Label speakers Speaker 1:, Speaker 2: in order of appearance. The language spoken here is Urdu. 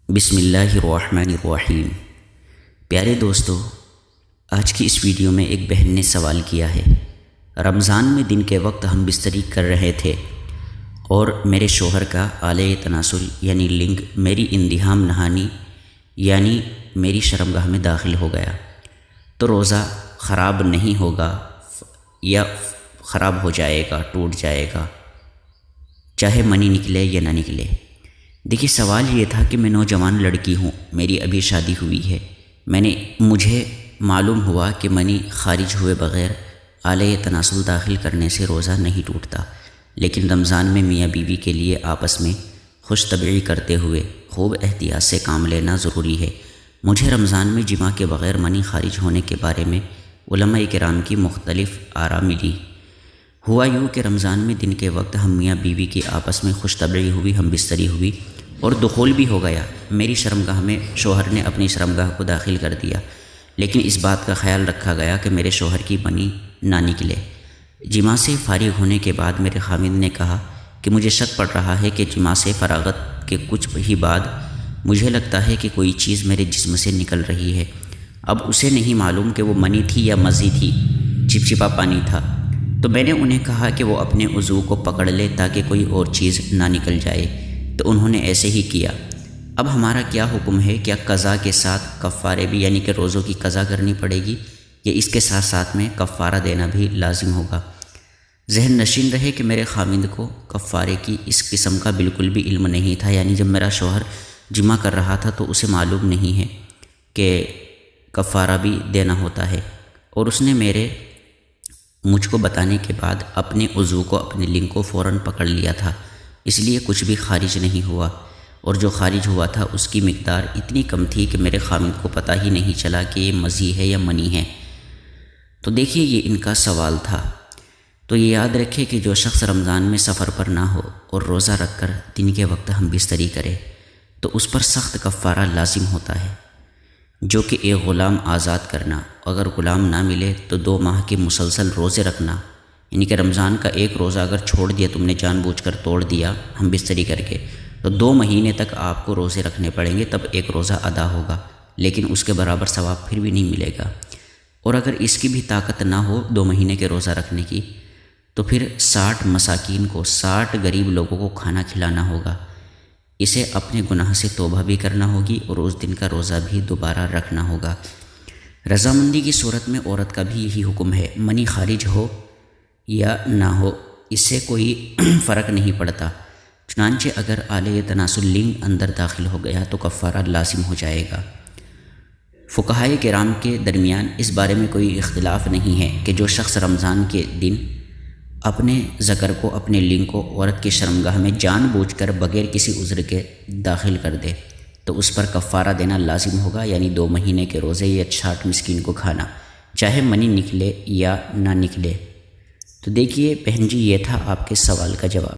Speaker 1: بسم اللہ الرحمن الرحیم۔ پیارے دوستو، آج کی اس ویڈیو میں ایک بہن نے سوال کیا ہے۔ رمضان میں دن کے وقت ہم بستری کر رہے تھے اور میرے شوہر کا آلے تناسل یعنی لنگ میری اندہام نہانی یعنی میری شرمگاہ میں داخل ہو گیا، تو روزہ خراب نہیں ہوگا یا خراب ہو جائے گا، ٹوٹ جائے گا، چاہے منی نکلے یا نہ نکلے؟ دیکھیے، سوال یہ تھا کہ میں نوجوان لڑکی ہوں، میری ابھی شادی ہوئی ہے، مجھے معلوم ہوا کہ منی خارج ہوئے بغیر آلے تناسل داخل کرنے سے روزہ نہیں ٹوٹتا، لیکن رمضان میں میاں بیوی کے لیے آپس میں خوش طبعی کرتے ہوئے خوب احتیاط سے کام لینا ضروری ہے۔ مجھے رمضان میں جماع کے بغیر منی خارج ہونے کے بارے میں علماء کرام کی مختلف آراء ملی۔ ہوا یوں کہ رمضان میں دن کے وقت ہم میاں بیوی کی آپس میں خوش طبعی ہوئی، ہم بستری ہوئی اور دخول بھی ہو گیا۔ میری شرمگاہ میں شوہر نے اپنی شرمگاہ کو داخل کر دیا، لیکن اس بات کا خیال رکھا گیا کہ میرے شوہر کی منی نہ نکلے۔ جماع سے فارغ ہونے کے بعد میرے خاوند نے کہا کہ مجھے شک پڑ رہا ہے کہ جماع سے فراغت کے کچھ ہی بعد مجھے لگتا ہے کہ کوئی چیز میرے جسم سے نکل رہی ہے۔ اب اسے نہیں معلوم کہ وہ منی تھی یا مزی تھی، چپچپا پانی تھا۔ تو میں نے انہیں کہا کہ وہ اپنے عضو کو پکڑ لے تاکہ کوئی اور چیز نہ نکل جائے، تو انہوں نے ایسے ہی کیا۔ اب ہمارا کیا حکم ہے؟ کیا قضا کے ساتھ کفارے بھی یعنی کہ روزوں کی قضا کرنی پڑے گی یا اس کے ساتھ ساتھ میں کفارہ دینا بھی لازم ہوگا؟ ذہن نشین رہے کہ میرے خاوند کو کفارے کی اس قسم کا بالکل بھی علم نہیں تھا، یعنی جب میرا شوہر جماع کر رہا تھا تو اسے معلوم نہیں ہے کہ کفارہ بھی دینا ہوتا ہے، اور اس نے مجھ کو بتانے کے بعد اپنے عضو کو، اپنے لنگ کو فوراً پکڑ لیا تھا، اس لیے کچھ بھی خارج نہیں ہوا، اور جو خارج ہوا تھا اس کی مقدار اتنی کم تھی کہ میرے خاوند کو پتہ ہی نہیں چلا کہ یہ مزی ہے یا منی ہے۔ تو دیکھیے، یہ ان کا سوال تھا۔ تو یہ یاد رکھے کہ جو شخص رمضان میں سفر پر نہ ہو اور روزہ رکھ کر دن کے وقت ہم بستری کرے تو اس پر سخت کفارہ لازم ہوتا ہے، جو کہ ایک غلام آزاد کرنا، اگر غلام نہ ملے تو 2 ماہ کے مسلسل روزے رکھنا، یعنی کہ رمضان کا ایک روزہ اگر چھوڑ دیا، تم نے جان بوجھ کر توڑ دیا ہم بستری کر کے، تو 2 مہینے تک آپ کو روزے رکھنے پڑیں گے، تب ایک روزہ ادا ہوگا، لیکن اس کے برابر ثواب پھر بھی نہیں ملے گا۔ اور اگر اس کی بھی طاقت نہ ہو 2 مہینے کے روزہ رکھنے کی، تو پھر 60 مساکین کو، 60 غریب لوگوں کو کھانا کھلانا ہوگا۔ اسے اپنے گناہ سے توبہ بھی کرنا ہوگی اور اس دن کا روزہ بھی دوبارہ رکھنا ہوگا۔ رضامندی کی صورت میں عورت کا بھی یہی حکم ہے، منی خارج ہو یا نہ ہو اس سے کوئی فرق نہیں پڑتا، چنانچہ اگر آلے تناسل لنگ اندر داخل ہو گیا تو کفارہ لازم ہو جائے گا۔ فقہائے کرام کے درمیان اس بارے میں کوئی اختلاف نہیں ہے کہ جو شخص رمضان کے دن اپنے ذکر کو، اپنے لنگ کو عورت کی شرمگاہ میں جان بوجھ کر بغیر کسی عذر کے داخل کر دے تو اس پر کفارہ دینا لازم ہوگا، یعنی 2 مہینے کے روزے یا 60 مسکین کو کھانا، چاہے منی نکلے یا نہ نکلے۔ تو دیکھیے بہن جی، یہ تھا آپ کے سوال کا جواب۔